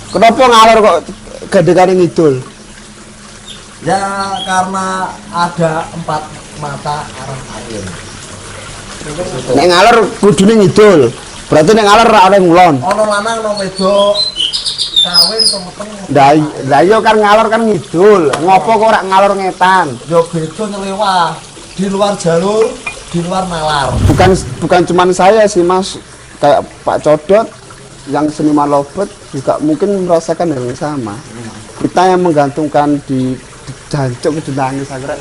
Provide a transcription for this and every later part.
Kenapa ngalor kok gedekane ngidul? Ya karena ada 4 mata arah angin. Nek ngalor kudune ngidul. Berarti nek ngalor ora oleh ngulon. Ono lanang ono wedok kawin temeteng. Lah iya kan ngalor kan ngidul. Ngopo kok ora ngalor ngetan? Yo beda nyelewah di luar jalur, di luar nalar. Bukan cuman saya sih Mas, kayak Pak Codot yang seniman lobet juga mungkin merasakan hal yang sama. Kita yang menggantungkan di jancuk ke nangis akhirnya.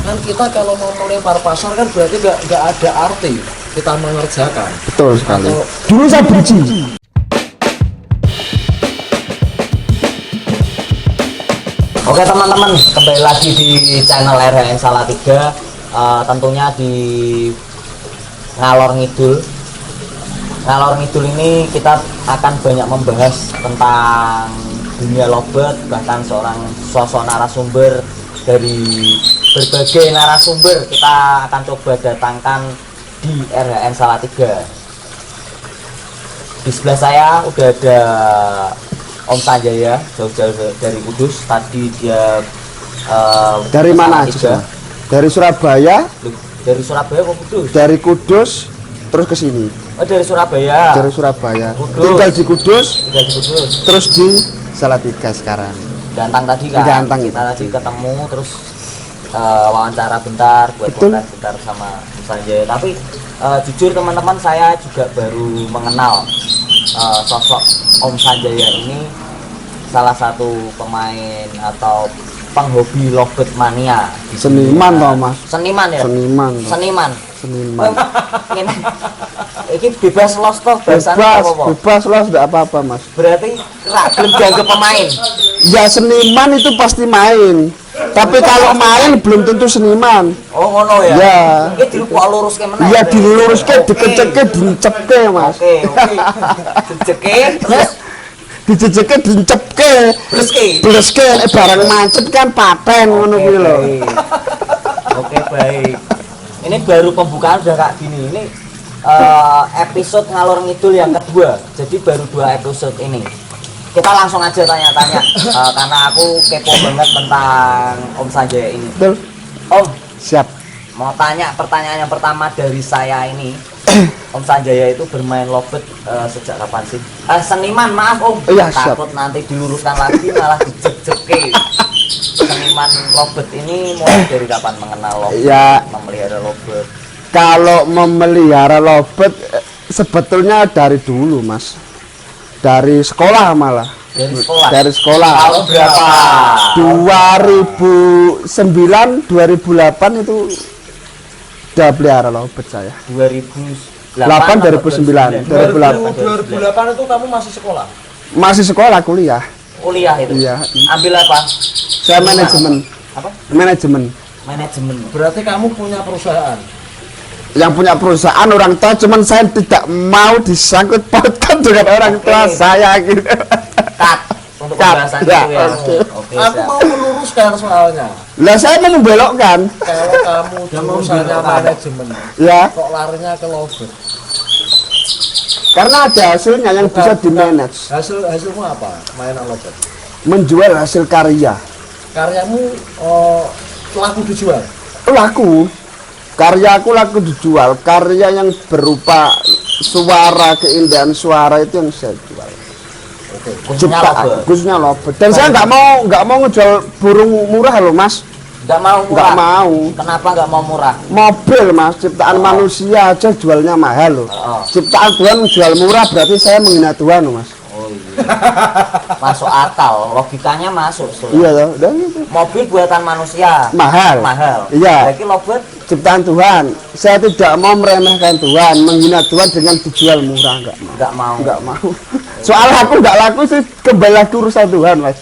Kan kita kalau mau melempar pasar kan berarti nggak ada arti kita mengerjakan. Betul sekali. Dulu saya benci. Oke teman-teman, kembali lagi di channel RHN Salatiga. Tentunya di Ngalor Ngidul. Ngalor Ngidul ini kita akan banyak membahas tentang dunia lobet, bahkan seorang sosok narasumber dari berbagai narasumber kita akan coba datangkan di RHN Salatiga. Di sebelah saya udah ada Om Sanjaya, jauh-jauh dari Kudus. Tadi dia Dari mana aja? Dari Surabaya? Dari Surabaya ke Kudus? Dari Kudus terus ke sini. Oh, dari Surabaya. Dari Surabaya. Kudus. Tinggal di Kudus, Tinggal di Kudus. terus di Salatiga sekarang. Gantang tadi kan? Gantang kita itu. tadi ketemu terus wawancara bentar, buat Betul. konten bentar sama Om Sanjaya. Tapi jujur teman-teman, saya juga baru mengenal sosok Om Sanjaya ini, salah satu pemain atau penghobi lobet mania. Seniman toh Mas. Seniman ya? Seniman. toh. Seniman. Seniman. Ini bebas los toh bahasanya apa? Bebas lah, tidak apa-apa Mas. Berarti belum dianggap pemain. Ya seniman itu pasti main. Tapi kalau main belum tentu seniman. Oh ngono ya. Ya. Iki dilupuk luruske meneh. Iya berarti. diluruskan, Oke. dikeceke, dicepke Mas. Oke. Diceke terus Dijejeke, dicepke. Bleske. Bleske nek barang macet kan paten ngono kuwi lho. Oke, baik. Ini baru pembukaan udah kayak gini. Ini episode Ngalor Ngidul yang kedua. Jadi baru 2 episode ini. Kita langsung aja tanya-tanya karena aku kepo banget tentang Om Sanjaya ini. Betul. Om, Siap. mau tanya pertanyaan yang pertama dari saya ini. Om Sanjaya itu bermain lobet sejak kapan sih? Seniman, maaf Om. Iya, siap. Takut nanti diluruskan lagi malah dijek-jeke. Seniman lobet ini mulai dari kapan mengenal lobet? Ya. Memelihara lobet. Kalau memelihara lobet sebetulnya dari dulu Mas. Dari sekolah malah. Dari sekolah. Dari sekolah. Tahun berapa? 2009, 2008 itu udah pelihara lobet saya. 2008 2009. 2008 itu kamu masih sekolah? Masih sekolah kuliah. Kuliah itu. Iya. Ambil apa? Saya manajemen. Apa? Manajemen. Manajemen. Berarti kamu punya perusahaan? Yang punya perusahaan orang tua, cuman saya tidak mau disangkut pautkan dengan orang tua Oke. saya gitu. Cut untuk Cut. pembahasan Ya, itu ya. oke. Oke, Aku siap. mau meluruskan soalnya. Lah saya mau membelokkan. Kalau kamu jurusannya manajemen, Ya, kok larinya ke lobet? karena ada hasilnya yang bisa di-manage. Hasilmu apa? Mainan lobet. Menjual hasil karya. Karyamu laku dijual. Laku. Karyaku laku dijual. Karya yang berupa suara, keindahan suara itu yang saya jual. Khususnya Ciptaan, lobet. khususnya lobet. Dan saya nggak mau ngejual burung murah loh Mas. Nggak mau murah. Nggak mau. Kenapa nggak mau murah? Mobil Mas, ciptaan manusia aja jualnya mahal loh. Oh. Ciptaan Tuhan jual murah berarti saya menghina Tuhan loh Mas. Oh iya. Masuk akal, logikanya masuk. Sul. Iya loh, dan itu Mobil buatan manusia mahal. mahal. Iya. Berarti lobet Ciptaan Tuhan. Saya tidak mau meremehkan Tuhan, menghina Tuhan dengan dijual murah enggak mau. nggak mau. Enggak mau. Soal aku enggak laku sih kembali lagi urusan Tuhan Mas.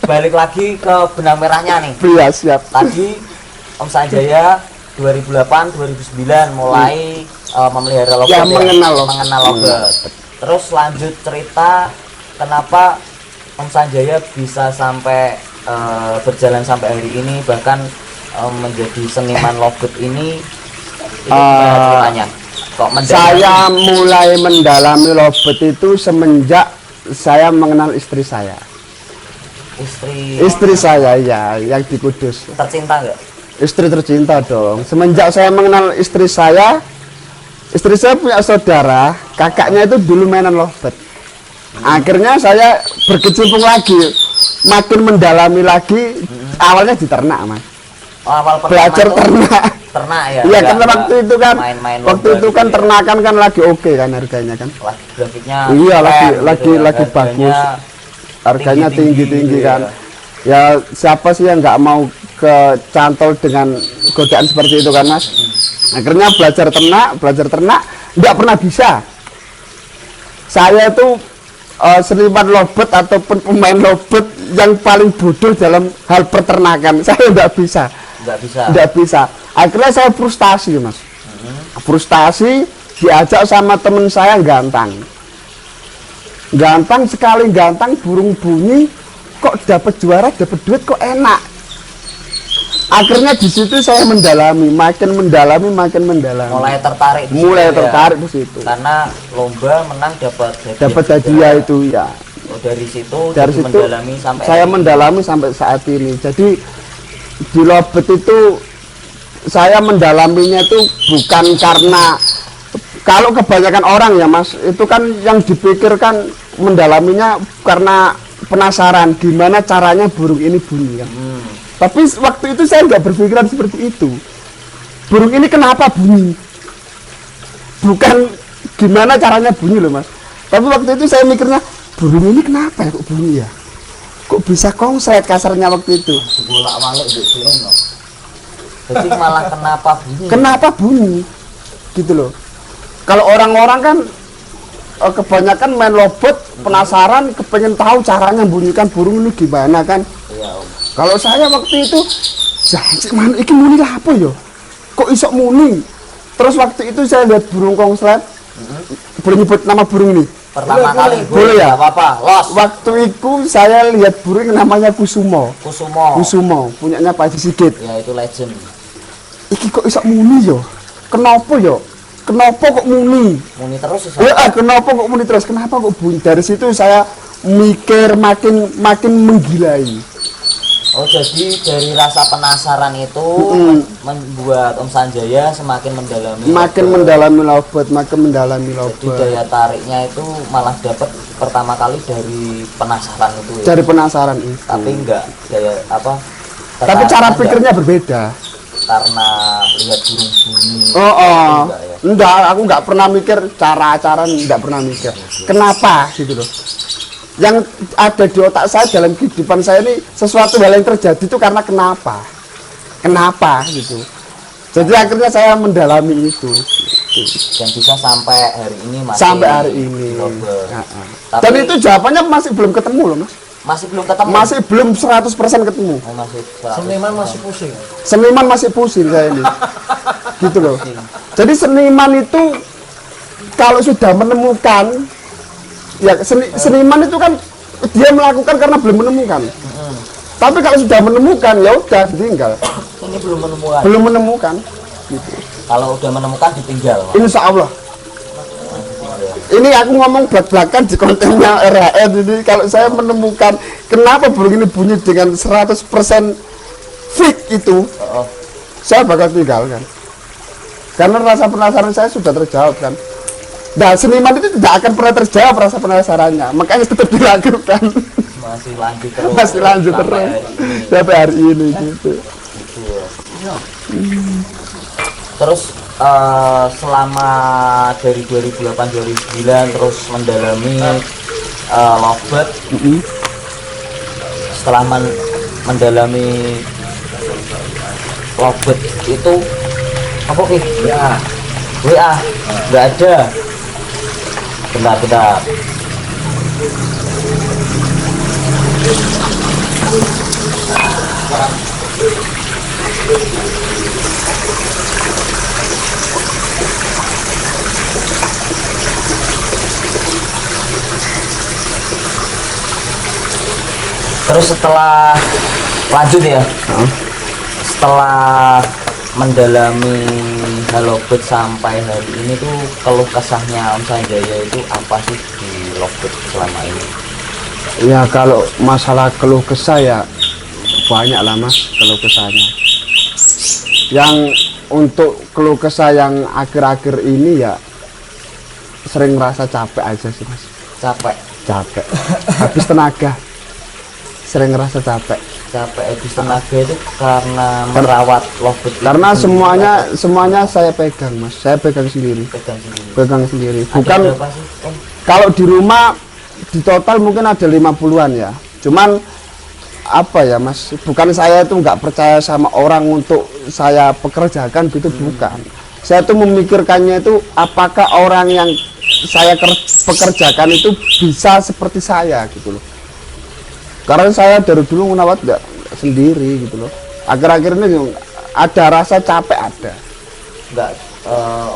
Balik lagi ke benang merahnya nih. Iya siap. Tadi Om Sanjaya 2008 2009 mulai memelihara lobet. Ya, mengenal lobet. Mengenal lobet. Terus lanjut cerita kenapa Om Sanjaya bisa sampai berjalan sampai hari ini, bahkan menjadi seniman lobet ini gimana ceritanya? Kok mendalam? Saya mulai mendalami lobet itu semenjak saya mengenal istri saya. Istri saya ya, yang di Kudus. Tercinta nggak? Istri tercinta dong. Semenjak saya mengenal istri saya punya saudara, kakaknya itu dulu mainan lovebird. Akhirnya saya berkecimpung lagi, makin mendalami lagi. Awalnya di ternak, Mas. Oh, awal Belajar ternak. Ternak ya? Iya, karena waktu itu kan, main-main waktu itu kan ternakan kan lagi oke kan harganya kan. Grafiknya Iya, keren lagi gitu ya. bagus. Harganya tinggi-tinggi gitu kan. Ya siapa sih yang nggak mau kecantol dengan godaan seperti itu kan, Mas? Akhirnya belajar ternak nggak pernah bisa. Saya itu seniman lovebird ataupun pemain lovebird yang paling bodoh dalam hal peternakan. Saya nggak bisa. Nggak bisa. Akhirnya saya frustasi, Mas. Frustasi, diajak sama temen saya gantang sekali, burung bunyi, kok dapat juara, dapat duit, kok enak. Akhirnya di situ saya mendalami, makin mendalami. Mulai tertarik di Mulai situ di situ. Karena lomba menang dapat Hadiah itu ya. Oh, dari situ Dari jadi situ mendalami sampai saya mendalami sampai saat ini. Jadi di lovebird itu saya mendalaminya itu bukan karena, kalau kebanyakan orang ya, Mas, itu kan yang dipikirkan mendalaminya karena penasaran gimana caranya burung ini bunyi kan. Tapi waktu itu saya nggak berpikiran seperti itu. Burung ini kenapa bunyi? Bukan gimana caranya bunyi loh, Mas. Tapi waktu itu saya mikirnya, burung ini kenapa ya kok bunyi ya? Kok bisa konslet kasarnya waktu itu? bolak-balik gitu loh. Jadi malah Kenapa bunyi? Gitu loh. Kalau orang-orang kan kebanyakan main lovebird, penasaran, kepengen tahu caranya bunyikan burung ini gimana kan. Iya, Om. Kalau saya waktu itu, jangan mana iki muni lah apa yo? Kok isok muni? Terus waktu itu saya lihat burung konslet. Boleh nyebut nama burung ini? Pertama kali boleh ya? Nggak apa-apa, los. Waktu itu saya lihat burung yang namanya Kusumo, punyanya Pak Haji Sigit. Ya itu legend. Iki kok isok muni yo? Kenapa yo? Kenapa kok muni? Muni terus Ya, kenapa kok muni terus? Kenapa kok bunyi? Dari situ saya mikir makin menggilai. Oh, jadi dari rasa penasaran itu membuat Om Sanjaya semakin mendalami. Makin mendalami lovebird. Jadi daya tariknya itu malah dapat pertama kali dari penasaran itu ya. Dari penasaran itu. Tapi enggak daya apa? Tapi cara tertariknya pikirnya berbeda. karena lihat burung bunyi. Enggak, aku nggak pernah mikir cara-cara, nggak pernah mikir. Kenapa gitu loh. Yang ada di otak saya dalam kehidupan saya ini sesuatu hal yang terjadi itu karena kenapa gitu. Jadi akhirnya saya mendalami itu Dan bisa sampai hari ini masih. sampai hari ini. Tapi Dan itu jawabannya masih belum ketemu loh, Mas. masih belum ketemu. Masih belum 100% ketemu. Oh, masih Seniman masih pusing. Seniman masih pusing saya ini. Gitu loh. Jadi seniman itu kalau sudah menemukan, ya seniman itu kan dia melakukan karena belum menemukan. Tapi kalau sudah menemukan ya udah ditinggal. Ini belum menemukan. Belum menemukan. Gitu. Kalau udah menemukan ditinggal. Pak. Insya Allah. Ini aku ngomong belak-belakan di kontennya RHN ini. Kalau saya menemukan kenapa burung ini bunyi dengan 100% fix itu, saya bakal tinggalkan. Karena rasa penasaran saya sudah terjawab kan. Nah, seniman itu tidak akan pernah terjawab rasa penasarannya, makanya tetap dilakukan. Masih lanjut terus. Masih lanjut terus sampai hari ini gitu. Terus selama dari 2008-2009 terus mendalami lovebird. Setelah mendalami lovebird itu apa sih? WA nggak ada. Bentar. Terus setelah lanjut ya, setelah mendalami lovebird sampai hari ini tuh keluh kesahnya Om Sanjaya itu apa sih di Lovebird selama ini? Ya kalau masalah keluh kesah ya banyak lah mas keluh kesahnya. Yang untuk keluh kesah yang akhir-akhir ini ya sering merasa capek aja sih mas. Capek Habis tenaga, sering ngerasa capek habis tenaga itu karena merawat Lovebird itu karena sendiri. semuanya saya pegang mas, saya pegang sendiri pegang sendiri. bukan Ada berapa sih, Om? kalau di rumah di total mungkin ada 50-an ya, cuman apa ya mas, bukan saya itu nggak percaya sama orang untuk saya pekerjakan gitu, bukan. Saya tuh memikirkannya itu apakah orang yang saya pekerjakan itu bisa seperti saya gitu loh. Karena saya dari dulu merawat nggak sendiri gitu loh. Akhir-akhir ini ada rasa capek ada. Nggak,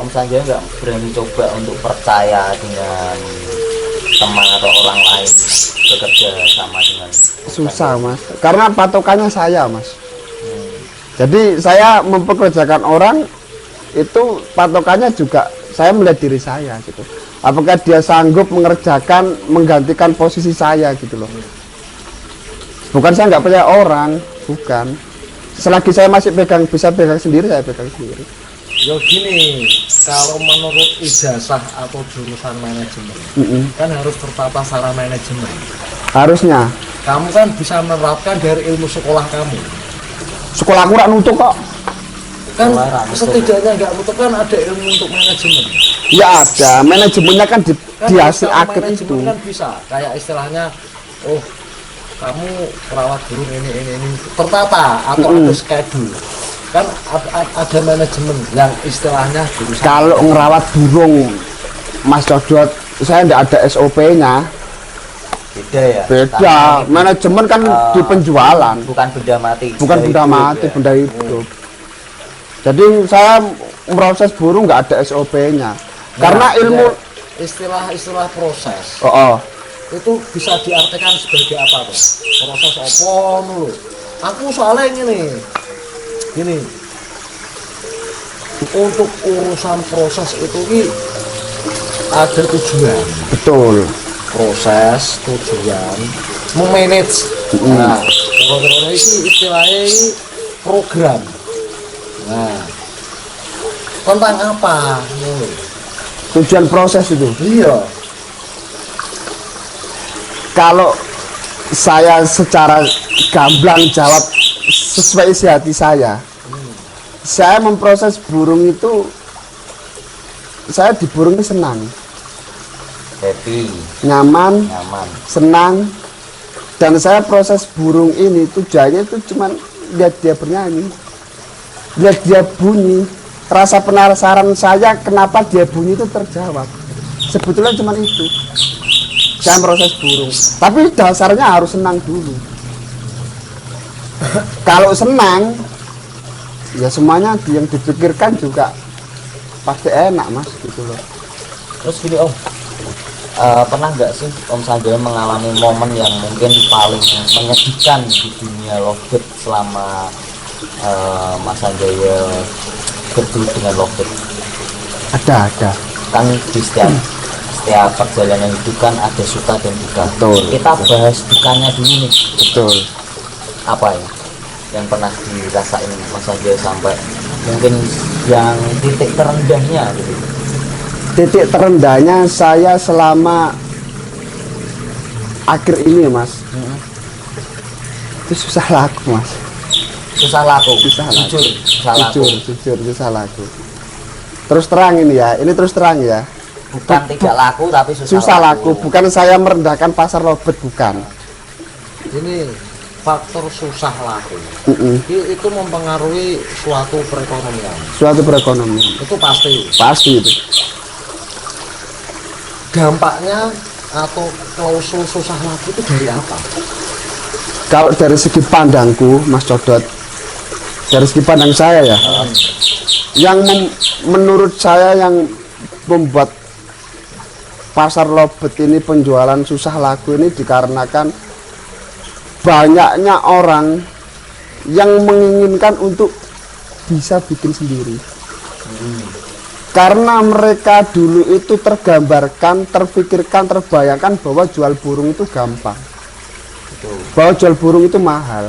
Om Sanjaya nggak berani coba untuk percaya dengan teman atau orang lain bekerja sama dengan Om Susah Sanjaya? mas, karena patokannya saya mas. Jadi saya mempekerjakan orang itu patokannya juga saya melihat diri saya gitu. Apakah dia sanggup mengerjakan menggantikan posisi saya gitu loh. Bukan saya nggak percaya orang, bukan. Selagi saya masih bisa pegang sendiri, saya pegang sendiri. Ya gini, kalau menurut ijazah atau jurusan manajemen, kan harus tertata secara manajemen. Harusnya. Kamu kan bisa menerapkan dari ilmu sekolah kamu. Sekolah kurang nutup kok. Kan Sekolah nggak nutup. setidaknya nggak nutup kan ada ilmu untuk manajemen. Ya ada, manajemennya kan di Kan hasil kalau akhir manajemen itu. kan bisa, kayak istilahnya, oh kamu perawat burung ini tertata atau ada schedule. Kan ada manajemen yang istilahnya jurusan. Kalau ngerawat burung, Mas Dodot, saya tidak ada SOP-nya. Beda ya. Beda. Karena ini Manajemen kan di penjualan, bukan benda mati. bukan benda hidup mati, ya. benda hidup. Jadi saya proses burung nggak ada SOP-nya. Karena Nah, ilmu, ya, istilah proses oh, itu bisa diartikan sebagai apa tuh? Proses apa dulu? Aku soalnya gini, untuk urusan proses itu ada tujuan, betul. proses tujuan memanage. Nah, kalau ini istilahnya program. Nah, tentang apa? Tujuan proses itu. Iya. Kalau saya secara gamblang jawab sesuai isi hati saya memproses burung itu, saya di burung ini senang, Happy, nyaman, nyaman. senang, dan saya proses burung ini tujuannya itu cuman lihat dia bernyanyi, lihat dia bunyi. Rasa penasaran saya kenapa dia bunyi itu terjawab. Sebetulnya cuman itu. Saya proses burung, tapi dasarnya harus senang dulu. Kalau senang, ya semuanya yang dipikirkan juga pasti enak mas, gitu loh. Terus gini Om, pernah nggak sih Om Sanjaya mengalami momen yang mungkin paling menyedihkan di dunia Lovebird selama Mas Sanjaya bergelut dengan Lovebird? Ada. Kan di setiap perjalanan hidup kan ada suka dan duka. Betul. Kita bahas dukanya dulu nih. Betul. Apa ya yang pernah dirasain Mas Sanjaya sampai mungkin yang titik terendahnya gitu? Titik terendahnya saya selama akhir ini mas, itu susah laku mas. Susah laku. Susah laku. Jujur, susah laku. Jujur susah laku. Terus terang ini terus terang ya. Bukan tidak laku tapi Susah laku, bukan saya merendahkan pasar Lovebird, bukan. Ini faktor susah laku. Itu mempengaruhi suatu perekonomian. Suatu perekonomian. Itu Pasti itu. Dampaknya atau klausul susah laku itu dari apa? Kalau dari segi pandangku, Mas Dodot, dari segi pandang saya ya, yang menurut saya yang membuat pasar Lovebird ini penjualan susah laku ini dikarenakan banyaknya orang yang menginginkan untuk bisa bikin sendiri. Karena mereka dulu itu tergambarkan, terpikirkan, terbayangkan bahwa jual burung itu gampang, bahwa jual burung itu mahal.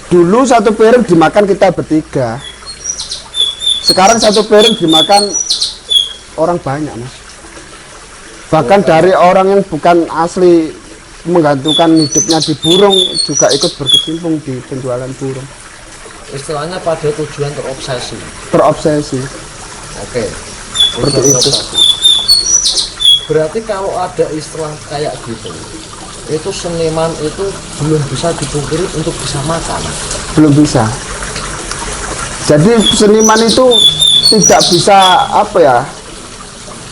Dulu satu piring dimakan kita bertiga, sekarang satu piring dimakan orang banyak, Mas. Bahkan dari orang yang bukan asli menggantungkan hidupnya di burung juga ikut berkecimpung di penjualan burung. Istilahnya pada tujuan terobsesi. Terobsesi. Oke. Seperti Tujuan itu. terobsesi. Berarti kalau ada istilah kayak gitu, itu seniman itu belum bisa dipungkiri untuk bisa makan. Belum bisa. Jadi seniman itu tidak bisa apa ya,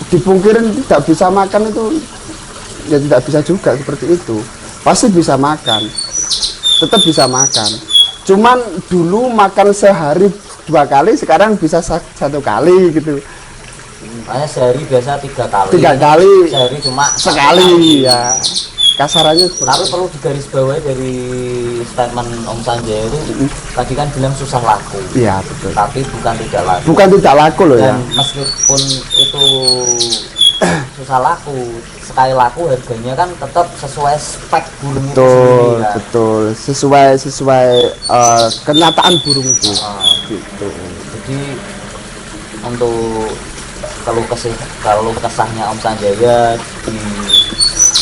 dipungkirin tidak bisa makan itu ya tidak bisa juga seperti itu. Pasti bisa makan, tetap bisa makan. Cuman dulu makan sehari 2 kali, sekarang bisa 1 kali gitu. Makanya sehari biasa 3 kali. 3 kali, Sehari cuma sekali ya. Kasarannya Tapi seperti itu. perlu digarisbawahi dari statement Om Sanjaya itu tadi kan bilang susah laku. Iya betul. Tapi bukan tidak laku. Bukan tidak laku loh ya. Dan meskipun itu susah laku, sekali laku harganya kan tetap sesuai spek burung itu Betul, sendiri kan. betul. Sesuai kenyataan burung itu. Gitu. Jadi untuk kalau kesahnya Om Sanjaya di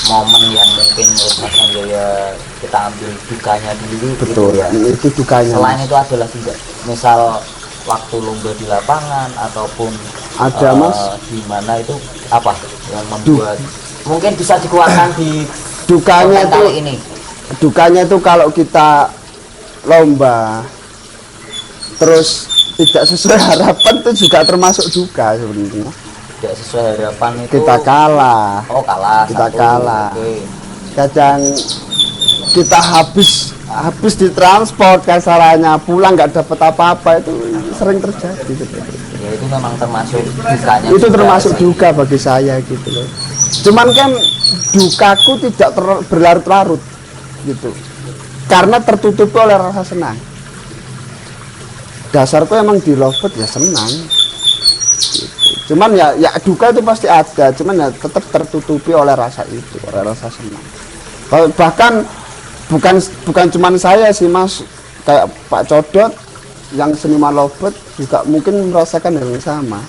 momen yang mungkin menurut Mas Sanjaya kita ambil dukanya dulu Betul. gitu ya. Itu dukanya. Selain itu ada lagi enggak? Misal waktu lomba di lapangan ataupun Ada, Mas. di mana itu apa yang membuat mungkin bisa dikeluarkan di Dukanya konten itu kali ini. dukanya itu kalau kita lomba terus tidak sesuai harapan itu juga termasuk duka sebenarnya. Tidak sesuai harapan itu Kita kalah, oh kalah kita satu. kalah. Oke. Kadang kita habis di transport kasarannya, pulang nggak dapat apa-apa, itu sering terjadi seperti itu. Ya itu memang termasuk dukanya Itu juga termasuk sih. duka bagi saya gitu loh. Cuman kan dukaku tidak berlarut-larut gitu, karena tertutupi oleh rasa senang. Dasarku emang di lovebird ya senang gitu. Cuman ya duka itu pasti ada, cuman ya tetap tertutupi oleh rasa itu, oleh rasa senang. Bahkan bukan cuman saya sih Mas, kayak Pak Codot yang seniman lovebird juga mungkin merasakan hal yang sama.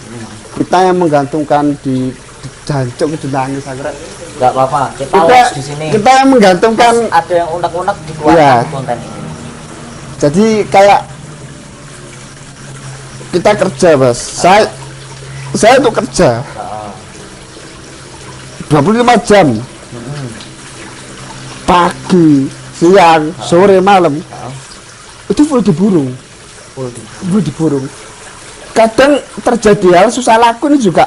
Kita yang menggantungkan di jancuk ke nangis akhirnya Nggak apa-apa, kita kita, watch di sini. kita yang menggantungkan. Ada yang unek-unek dikeluarkan Iya. di konten ini. Jadi kayak kita kerja Mas, saya tuh kerja 25 jam, pagi, siang, sore, malam, itu full di burung. Full di burung. Kadang terjadi hal susah laku ini juga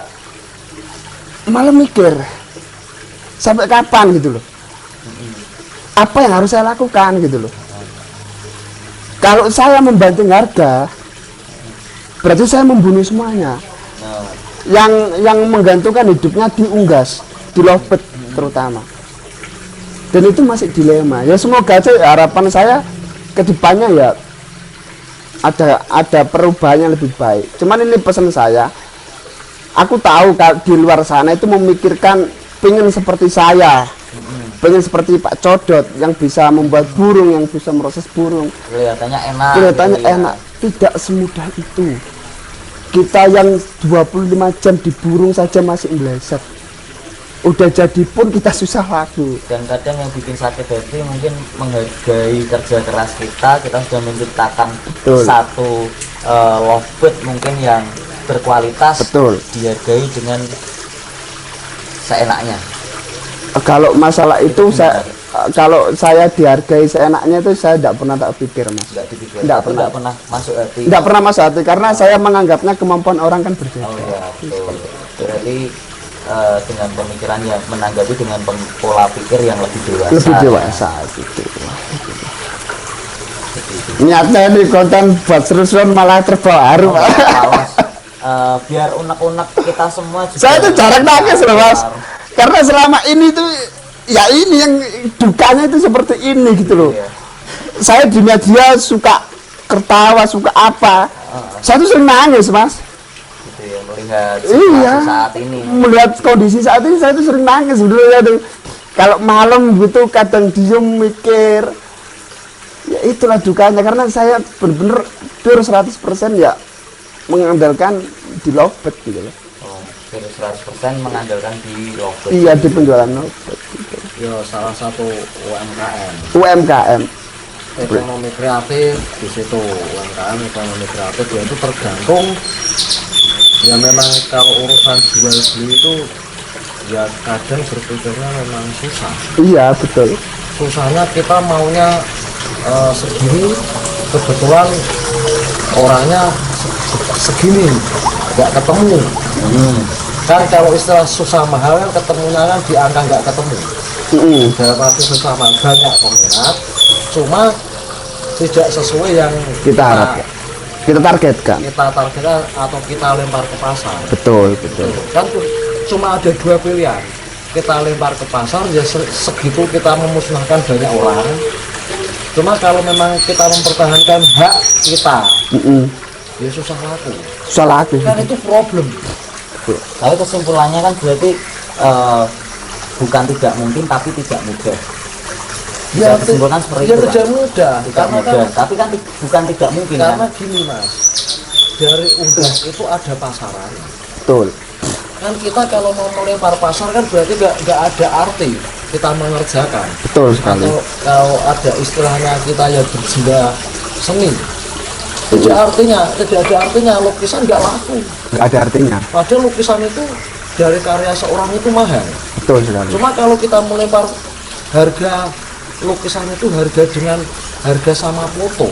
malah mikir sampai kapan gitu loh, apa yang harus saya lakukan gitu loh. Kalau saya membanting harga, berarti saya membunuh semuanya. Yang menggantungkan hidupnya di unggas, di lovebird terutama. Dan itu masih dilema. Ya semoga aja harapan saya ke depannya ya ada perubahan yang lebih baik. Cuman ini pesan saya, aku tahu di luar sana itu memikirkan pengen seperti saya, pengen seperti Pak Codot yang bisa membuat burung, yang bisa memproses burung. Kelihatannya enak. Kelihatannya gitu ya. enak, tidak semudah itu. Kita yang 25 jam di burung saja masih meleset. Udah jadi pun kita susah laku. Dan kadang yang bikin sakit hati mungkin menghargai kerja keras kita sudah menciptakan Betul. satu lovebird mungkin yang berkualitas, Betul. dihargai dengan seenaknya. Kalau masalah itu kalau saya dihargai seenaknya itu saya tidak pernah tak pikir Mas. Nggak dipikir, Nggak tapi pernah. nggak pernah masuk hati. Tidak pernah masuk hati karena saya menganggapnya kemampuan orang kan berbeda. Oh iya, betul. Berarti dengan pemikiran yang menanggapi dengan pola pikir yang lebih dewasa. Lebih dewasa gitu. Niatnya ini konten buat seru-seruan malah terbawa haru. Pak. Males. Biar unek-unek kita semua juga. Saya tuh jarang nangis loh Mas. Karena selama ini tuh ya ini yang dukanya itu seperti ini gitu loh. Iya. Saya di media suka ketawa, suka apa. Saya tuh sering nangis Mas. Gitu gitu ya, melihat Iya. situasi saat ini. Melihat kondisi saat ini saya tuh sering nangis sebenarnya tuh. Kalau malam gitu kadang diem mikir. Ya itulah dukanya karena saya bener-bener pure 100% ya mengandalkan di Lovebird gitu loh. Oh, 100% mengandalkan di Lovebird. Iya, di penjualan Lovebird gitu. Ya salah satu UMKM. UMKM. Ekonomi kreatif di situ. UMKM ekonomi kreatif ya itu tergantung. Ya memang kalau urusan jual beli itu ya kadang berpikirnya memang susah. Iya, betul. Susahnya kita maunya segini, kebetulan orangnya segini, nggak ketemu. Kan kalau istilah susah mahal kan ketemunya kan di angka nggak ketemu. Dalam arti susah mahal banyak peminat, cuma tidak sesuai yang Kita harapkan. Kita targetkan. kita targetkan atau kita lempar ke pasar. Betul, betul. Kan cuma ada dua pilihan, kita lempar ke pasar ya segitu kita memusnahkan banyak orang. Cuma kalau memang kita mempertahankan hak kita ya susah laku, Soal aku. kan itu problem. Tapi kesimpulannya kan berarti bukan tidak mungkin tapi tidak mudah. Bisa disimpulkan seperti ya itu, Pak? tidak mudah Tidak karena mudah, kan tapi kan bukan tidak mungkin karena kan? gini mas, dari unggas itu ada pasaran. Betul. Kan kita kalau mau melempar pasar kan berarti nggak ada arti kita mengerjakan. Betul sekali. Atau kalau ada istilahnya kita ya berjiwa seni, tidak ada artinya lukisan nggak laku. Nggak ada artinya. Padahal lukisan itu dari karya seorang itu mahal. Betul sekali. Cuma kalau kita melempar harga lukisan itu harga dengan harga sama foto,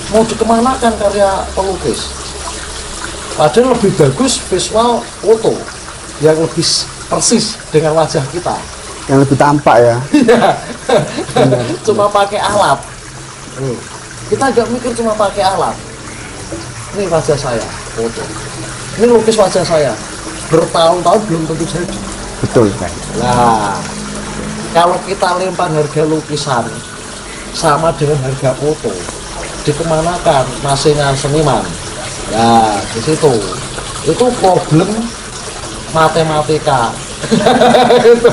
mau dikemanakan karya pelukis? Padahal lebih bagus visual foto yang lebih persis dengan wajah kita. Yang lebih tampak ya. Cuma pakai alat. Kita nggak mikir cuma pakai alat. Ini wajah saya, foto. Ini lukis wajah saya. Bertahun-tahun belum tentu jadi. Betul sekali. Nah, kalau kita lempar harga lukisan sama dengan harga foto, dikemanakan masingnya seniman. Nah, di situ itu problem matematika. Itu.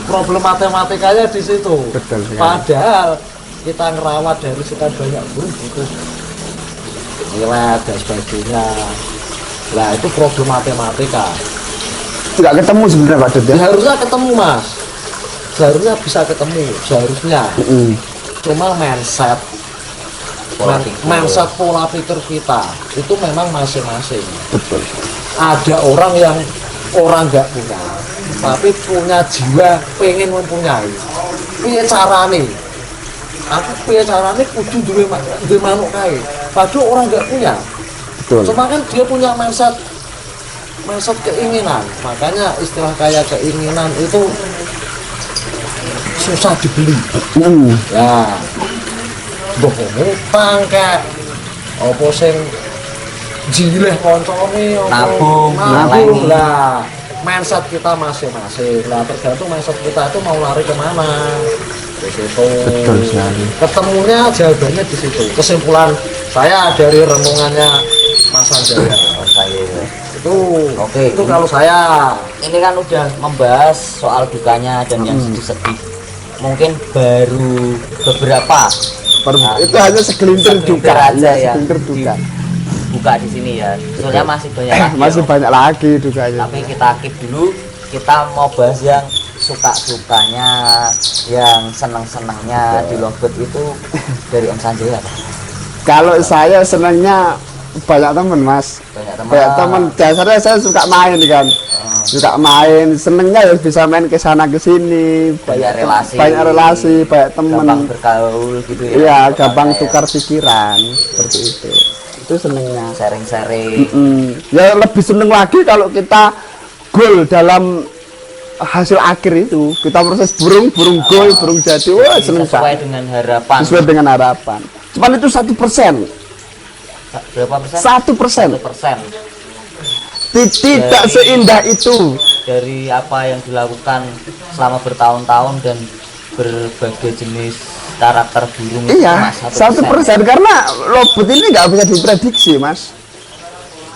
Problem matematikanya di situ. Betul sekali. Padahal kita ngerawat dari sekian banyak burung butuh nilai dan sebagainya. Nah, itu problem matematika. Nggak ketemu sebenarnya Pak Dut ya. Seharusnya ketemu mas, seharusnya bisa ketemu, seharusnya. Cuma mindset, mindset pola pikir kita itu memang masing-masing. Betul. Ada orang yang orang nggak punya, tapi punya jiwa pengen mempunyai. Piye carane? Aku piye carane kudu duwe manuk kae. Padahal orang nggak punya. Betul. Cuma kan dia punya mindset keinginan, makanya istilah kayak keinginan itu susah dibeli. Ya, mbok ngutang kek apa sing jileh koncone Nabung, nabung lah. Mindset kita masing-masing lah, tergantung mindset kita itu mau lari kemana. Di situ. Betul sekali. Ketemunya jawabannya di situ. Kesimpulan saya dari renungannya Mas Anjaya. Itu Oke. itu kalau saya Ini kan udah membahas soal dukanya dan yang sedih-sedih. Mungkin baru beberapa Itu hanya segelintir duka aja ya, ya. segelintir duka. Buka di sini ya. Soalnya masih banyak lagi. Masih ya. banyak lagi dukanya. Tapi kita keep dulu. Kita mau bahas yang suka dukanya, yang senang-senangnya di Lovebird itu dari Om Sanjaya. Kalau saya senangnya banyak teman Mas. Banyak teman. Dasarnya saya suka main kan. Suka main, senengnya ya bisa main ke sana ke sini. Banyak relasi. Banyak relasi, banyak teman. Gampang bergaul gitu ya. Iya, gampang ya. tukar pikiran seperti itu. Itu senengnya. Sharing-sharing. Ya lebih seneng lagi kalau kita goal dalam hasil akhir itu. Kita proses burung goal, burung jadi. Wah, seneng Sesuai banget. dengan harapan. Sesuai dengan harapan. Cuman itu 1%. Berapa persen? 1%. 1%. Tidak seindah itu. Dari apa yang dilakukan selama bertahun-tahun dan berbagai jenis karakter burung Iya, itu, Mas, 1% karena lobet ini nggak bisa diprediksi, Mas.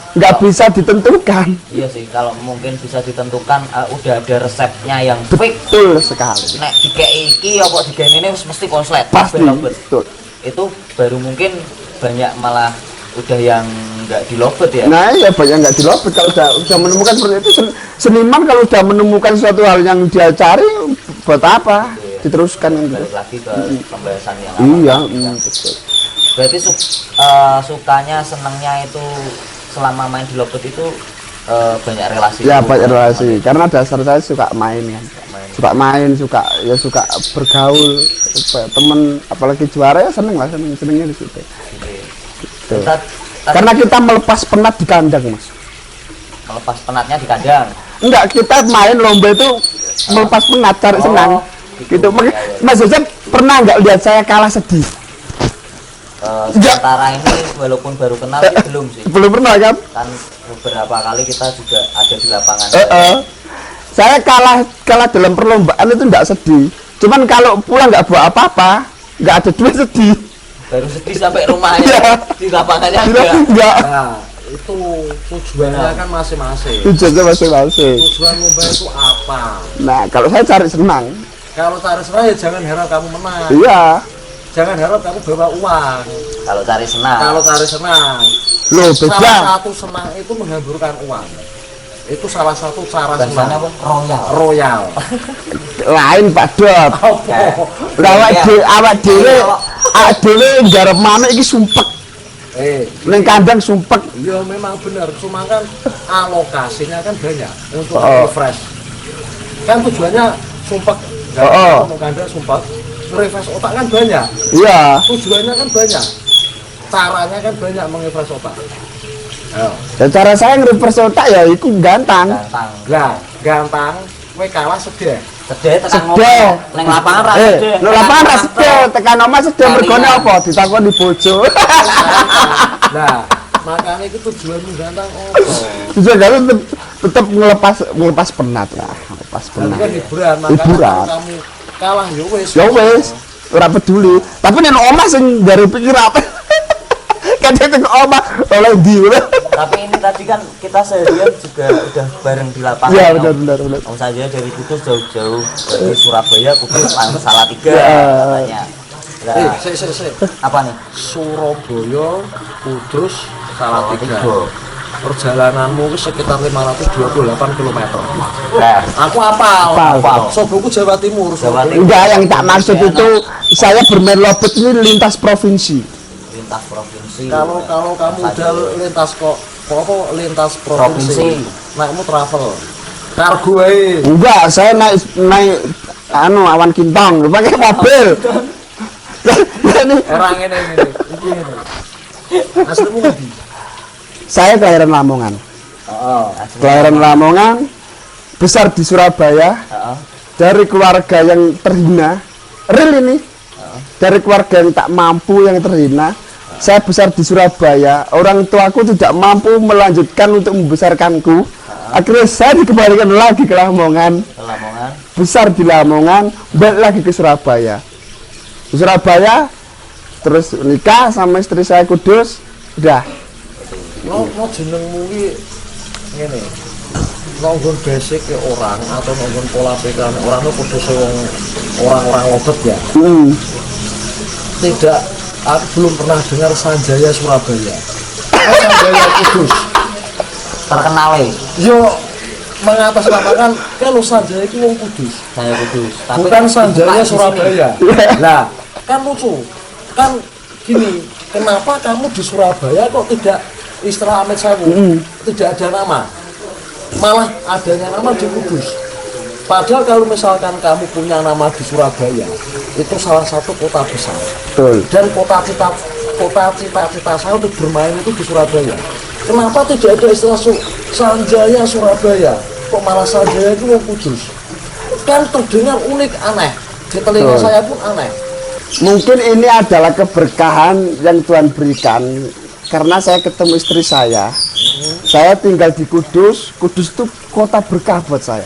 Nggak bisa ditentukan. Iya sih, kalau mungkin bisa ditentukan udah ada resepnya yang fix. Betul sekali. Nek dikei iki apa dikei ini mesti konslet. Pasti. Lobet. Betul. Itu baru mungkin banyak malah udah yang nggak dilobet ya. Nah, ya banyak nggak dilobet kalau udah menemukan seperti itu. Seniman kalau udah menemukan suatu hal yang dia cari, buat apa? Diteruskan gitu. Balik lagi ke pembahasan yang awal. Iya, betul. Berarti sukanya senangnya itu selama main di lobet itu banyak relasi. Ya banyak relasi. Karena dasar saya suka main kan. Suka main, suka bergaul, temen, apalagi juara ya senengnya di situ. Gitu. Karena kita melepas penat di kandang, Mas. Melepas penatnya di kandang. Enggak, kita main lomba itu melepas penat, cari senang. Gitu. Ya. Mas Joseph pernah nggak lihat saya kalah sedih? Sementara ini walaupun baru kenal belum sih. Belum pernah kan? Kan beberapa kali kita juga ada di lapangan. Saya kalah dalam perlombaan itu enggak sedih. Cuman kalau pulang nggak bawa apa-apa, nggak ada duit sedih. Baru sedih sampai rumahnya. Iya. Di lapangannya Enggak. Nah, itu tujuannya kan masing-masing. Tujuannya masing-masing. Tujuan lomba itu apa? Nah, kalau saya cari senang. Kalau cari senang ya jangan harap kamu menang. Iya. Jangan harap kamu bawa uang. Kalau cari senang. Kalau cari senang, Loh, salah beda. satu senang itu menghamburkan uang. Itu salah satu cara Bahasanya senang. apa? Royal. Royal. Lain Pak Dot. Lah awak dhewe garap manuk iki sumpek. Ning kandang sumpek. Ya memang benar, cuma kan alokasinya kan banyak untuk refresh. Kan tujuannya sumpek. Kandang sumpek, refresh otak kan banyak. Iya. Tujuannya kan banyak. Caranya kan banyak mengefresh otak. Ayo. Ya cara saya nge-reverse otak ya iku gantang. Lah, gampang, kowe kalah sedih. Sedih tekan Sedih. ngomong. Neng lapangan ra sedih. Nang lapangan ra sedih, tekan omah sedih mergone apa? Ditakoni bojo. Nah, makanya itu tujuanmu gantang apa? Tujuan kan tetap ngelepas penat lah, ngelepas Tapi penat. kan hiburan, makanya Hiburan. kalau kamu kalah ya wis. Ya wis, ora peduli. Tapi nek omah sing gare pikir apa? Kadang teng omah oleh ndi. Tapi ini tadi kan kita seharian juga udah bareng di lapangan. Iya, Om. benar. Om saja dari Kudus jauh-jauh dari Surabaya, Kudus Salatiga Ya. katanya. Lah, Sik. apa nih? Surabaya, Kudus, Salatiga. Salatiga. Perjalananmu sekitar 528 km. Nah, Aku apa? Hafal. Soboku Jawa Timur. Jawa Timur. Enggak, yang tak maksud itu saya bermain lobet ini lintas provinsi. lintas provinsi. Kalau kamu udah lintas lintas provinsi, Provinsi. naikmu travel. Kargo ae. Enggak, saya naik awan kintong, pakai mobil. Ini Orang ini. Aslimu ngendi? saya kelahiran Lamongan. Kelahiran Lamongan, besar di Surabaya, dari keluarga yang terhina. Real ini. Dari keluarga yang tak mampu, yang terhina. Saya besar di Surabaya, orang tuaku tidak mampu melanjutkan untuk membesarkanku. Akhirnya saya dikembalikan lagi ke Lamongan. Lamongan. Besar di Lamongan, balik lagi ke Surabaya. Di Surabaya, terus nikah sama istri saya Kudus, udah. Lo jenengmu ki ngene. Nonggon basic ke orang atau nonggon pola pikiran orang itu kudus orang-orang lobet ya. Tidak, aku belum pernah dengar Sanjaya Surabaya. Sanjaya Kudus. Terkenal Yo mengatasnamakan kalau Sanjaya itu wong Kudus. saya Kudus. Bukan Sanjaya di sini. Surabaya. Nah, kan lucu. Kan gini, kenapa kamu di Surabaya kok tidak istilah Amit Sewu? Tidak ada nama. Malah adanya nama di Kudus. Padahal kalau misalkan kamu punya nama di Surabaya, itu salah satu kota besar. Betul. Dan kota cita-cita saya untuk bermain itu di Surabaya. Kenapa tidak ada istilah Sanjaya Surabaya? Kok malah Sanjaya itu wong Kudus? Kan terdengar unik, aneh. Di telinga Betul. saya pun aneh. Mungkin ini adalah keberkahan yang Tuhan berikan. Karena saya ketemu istri saya. Saya tinggal di Kudus. Kudus itu kota berkah buat saya.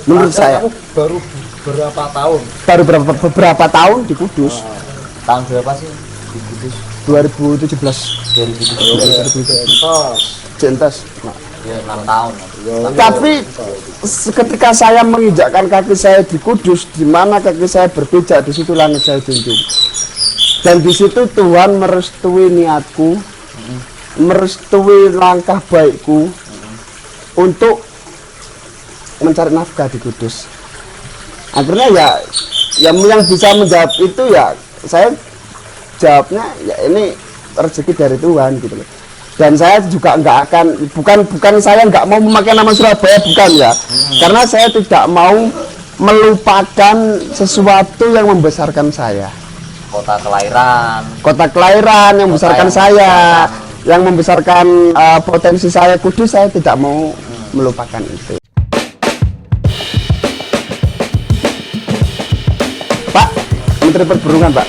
Menurut Padahal saya. kamu baru berapa tahun? Baru beberapa tahun di Kudus. Tahun berapa sih di Kudus? 2017. 2017. Jentas. Nah, Ya 6 tahun. tapi ketika saya menginjakkan kaki saya di Kudus, di mana kaki saya berpijak, di situ langit saya junjung. Dan di situ Tuhan merestui niatku, merestui langkah baikku untuk mencari nafkah di Kudus. Akhirnya yang bisa menjawab itu ya saya jawabnya ya ini rezeki dari Tuhan gitu loh. Dan saya juga nggak akan bukan saya nggak mau memakai nama Surabaya, bukan ya, karena saya tidak mau melupakan sesuatu yang membesarkan saya, Kota kelahiran yang membesarkan saya, yang membesarkan potensi saya. Kudus saya tidak mau melupakan itu. Pak Menteri Perhubungan, Pak,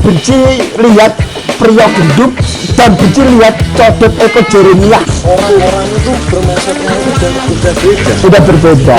benci lihat pria gendut dan benci lihat codot Eko Jeremia. Orang-orang itu bermindsetnya itu sudah berbeda. Sudah berbeda.